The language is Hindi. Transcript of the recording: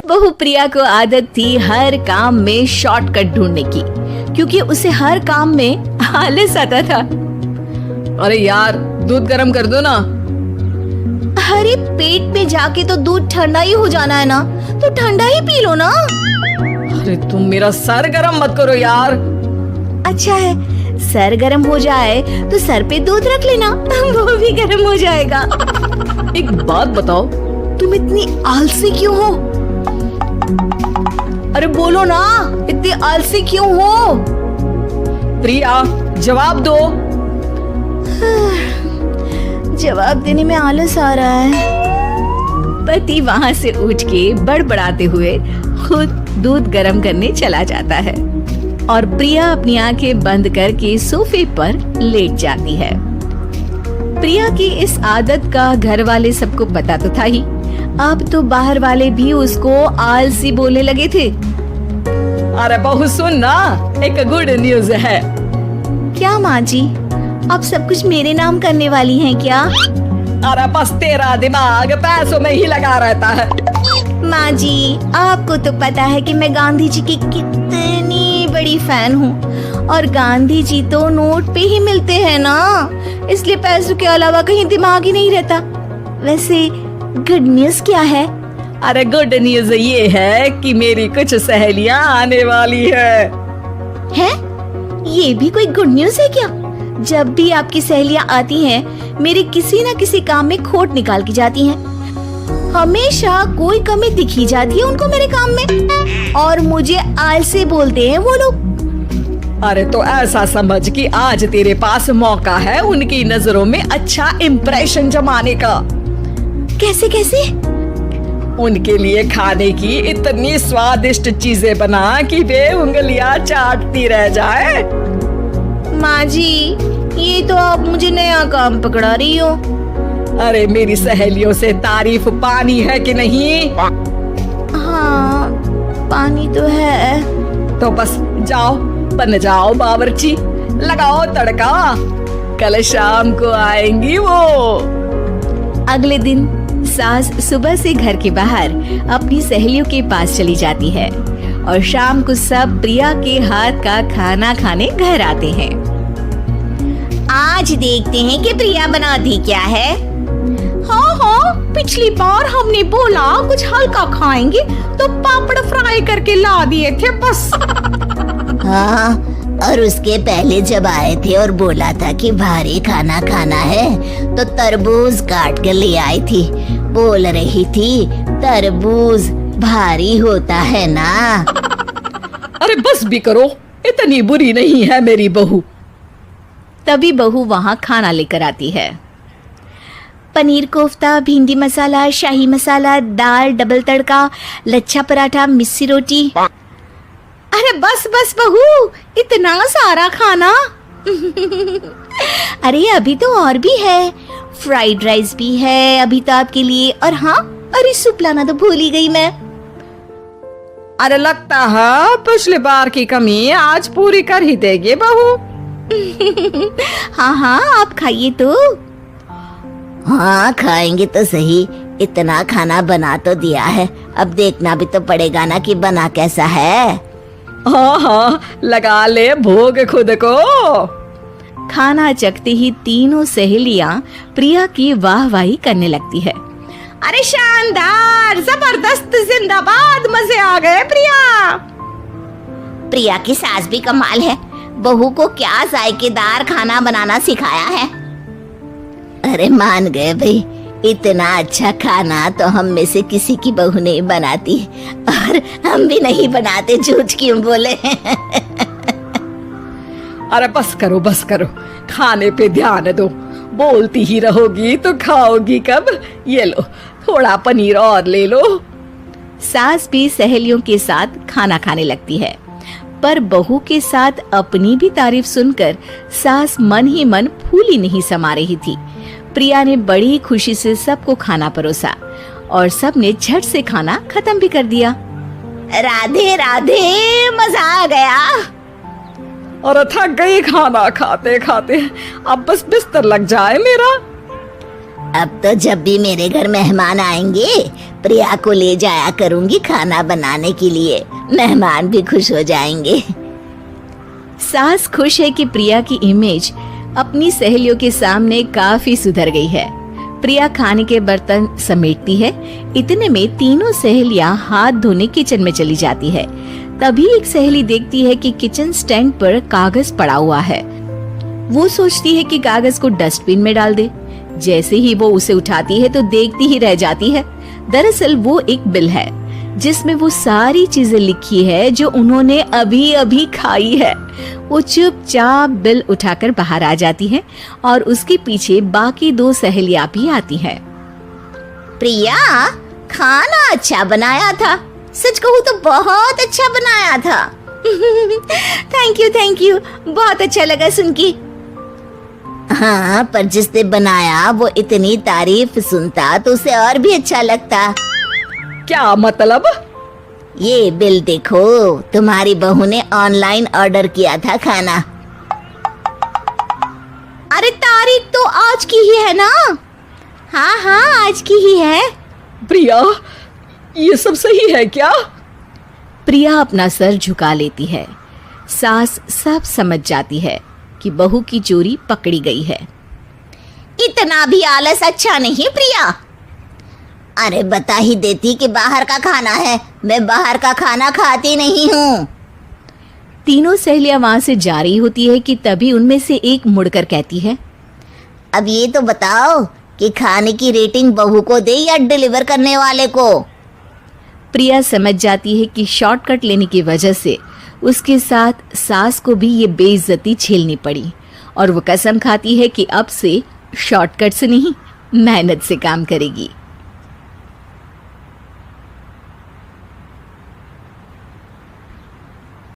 बहू प्रिया को आदत थी हर काम में शॉर्टकट ढूंढने की, क्योंकि उसे हर काम में आलस आता था। अरे यार, दूध गर्म कर दो ना। अरे पेट पे जाके तो दूध ठंडा ही हो जाना है ना, तो ठंडा ही पी लो ना। अरे तुम मेरा सर गर्म मत करो यार। अच्छा है, सर गर्म हो जाए तो सर पे दूध रख लेना, वो भी गर्म हो जाएगा। एक बात बताओ, तुम इतनी आलसी क्यों हो? अरे बोलो ना, इतनी आलसी क्यों हो? प्रिया जवाब दो। जवाब देने में आलस आ रहा है। पति वहाँ से उठ के बड़बड़ाते हुए खुद दूध गर्म करने चला जाता है और प्रिया अपनी आंखें बंद करके सोफे पर लेट जाती है। प्रिया की इस आदत का घर वाले सबको पता तो था ही, अब तो बाहर वाले भी उसको आलसी बोलने लगे थे। अरे बहू सुन ना, एक गुड न्यूज है। क्या माँ जी, आप सब कुछ मेरे नाम करने वाली हैं क्या? अरे बस तेरा दिमाग पैसों में ही लगा रहता है। माँ जी, आपको तो पता है कि मैं गांधी जी की कितनी बड़ी फैन हूँ, और गांधी जी तो नोट पे ही मिलते हैं ना, इसलिए पैसों के अलावा कहीं दिमाग ही नहीं रहता। वैसे गुड न्यूज क्या है? अरे गुड न्यूज ये है कि मेरी कुछ सहेलियां आने वाली है। ये भी कोई गुड न्यूज है क्या? जब भी आपकी सहेलियां आती हैं, मेरे किसी न किसी काम में खोट निकाल की जाती हैं। हमेशा कोई कमी दिखी जाती है उनको मेरे काम में, और मुझे आलसी बोलते हैं वो लोग। अरे तो ऐसा समझ कि आज तेरे पास मौका है उनकी नजरों में अच्छा इम्प्रेशन जमाने का। कैसे कैसे? उनके लिए खाने की इतनी स्वादिष्ट चीजें बना कि वे उंगलियां चाटती रह जाए। माँ जी, ये तो आप मुझे नया काम पकड़ा रही हो। अरे मेरी सहेलियों से तारीफ पानी है कि नहीं? हाँ, पानी तो है। तो बस जाओ, बन जाओ बावर्ची, लगाओ तड़का, कल शाम को आएंगी वो। अगले दिन सास सुबह से घर के बाहर अपनी सहेलियों के पास चली जाती है, और शाम को सब प्रिया के हाथ का खाना खाने घर आते हैं। आज देखते हैं कि प्रिया बनाती क्या है। हाँ, पिछली बार हमने बोला कुछ हल्का खाएंगे तो पापड़ फ्राई करके ला दिए थे बस। हाँ, और उसके पहले जब आए थे और बोला था कि भारी खाना खाना है तो तरबूज काट कर ले आई थी। बोल रही थी तरबूज भारी होता है ना। अरे बस भी करो, इतनी बुरी नहीं है मेरी बहू। तभी बहू वहाँ खाना लेकर आती है। पनीर कोफ्ता, भिंडी मसाला, शाही मसाला, दाल, डबल तड़का, लच्छा पराठा, मिस्सी रोटी। अरे बस बस बहू, इतना सारा खाना। अरे अभी तो और भी है, फ्राइड राइस भी है अभी तो आपके लिए, और हाँ, अरे सूप लाना तो भूल ही गई मैं। अरे लगता है पिछली बार की कमी आज पूरी कर ही देगी बहू। हाँ, आप खाइए तो। हाँ, खाएंगे तो सही, इतना खाना बना तो दिया है, अब देखना भी तो पड़ेगा ना कि बना कैसा है। हाँ, लगा ले भोग खुद को। खाना चखते ही तीनों सहेलियां प्रिया की वाहवाही करने लगती है। अरे शानदार, जबरदस्त, जिंदाबाद, मजे आ गए प्रिया। प्रिया की सास भी कमाल है, बहू को क्या जायकेदार खाना बनाना सिखाया है। अरे मान गए भाई, इतना अच्छा खाना तो हम में से किसी की बहू नहीं बनाती, और हम भी नहीं बनाते, झूठ क्यों बोले। अरे बस करो, खाने पे ध्यान दो, बोलती ही रहोगी तो खाओगी कब। ये लो, थोड़ा पनीर और ले लो। सास भी सहेलियों के साथ खाना खाने लगती है, पर बहू के साथ अपनी भी तारीफ सुनकर सास मन ही मन फूली नहीं समा रही थी। प्रिया ने बड़ी खुशी से सबको खाना परोसा, और सबने झट से खाना खत्म भी कर दिया। राधे राधे, मजा आ गया। और थक गई खाना खाते खाते, अब बस बिस्तर लग जाए मेरा। अब तो जब भी मेरे घर मेहमान आएंगे प्रिया को ले जाया करूंगी खाना बनाने के लिए, मेहमान भी खुश हो जाएंगे। सास खुश है कि प्रिया की इमेज अपनी सहेलियों के सामने काफी सुधर गई है। प्रिया खाने के बर्तन समेटती है। इतने में तीनों सहेलियां हाथ धोने किचन में चली जाती है। तभी एक सहेली देखती है कि किचन स्टैंड पर कागज पड़ा हुआ है। वो सोचती है कि कागज को डस्टबिन में डाल दे। जैसे ही वो उसे उठाती है तो देखती ही रह जाती है। दरअसल वो एक बिल है जिसमें वो सारी चीजें लिखी है जो उन्होंने अभी अभी खाई है। वो चुपचाप बिल उठाकर बाहर आ जाती है और उसके पीछे बाकी दो सहेलियां भी आती हैं। प्रिया, खाना अच्छा बनाया था, सच कहूँ तो बहुत अच्छा बनाया था। थैंक यू, बहुत अच्छा लगा सुन के। हाँ, पर जिसने बनाया वो इतनी तारीफ सुनता तो उसे और भी अच्छा लगता। क्या मतलब? ये बिल देखो, तुम्हारी बहू ने ऑनलाइन ऑर्डर किया था खाना। अरे तारीख तो आज की ही है ना? हाँ, आज की ही है। प्रिया, ये सब सही है क्या? प्रिया अपना सर झुका लेती है। सास सब समझ जाती है कि बहू की चोरी पकड़ी गई है। इतना भी आलस अच्छा नहीं प्रिया। अरे बता ही देती कि बाहर का खाना है, मैं बाहर का खाना खाती नहीं हूँ। तीनों सहेलियां वहां से जा रही होती है कि तभी उनमें से एक मुड़कर कहती है, अब ये तो बताओ कि खाने की रेटिंग बहू को दे या डिलीवर करने वाले को? प्रिया समझ जाती है कि शॉर्टकट लेने की वजह से उसके साथ सास को भी ये बेइज्जती झेलनी पड़ी और वो कसम खाती है कि अब से शॉर्टकट से नहीं, मेहनत से काम करेगी।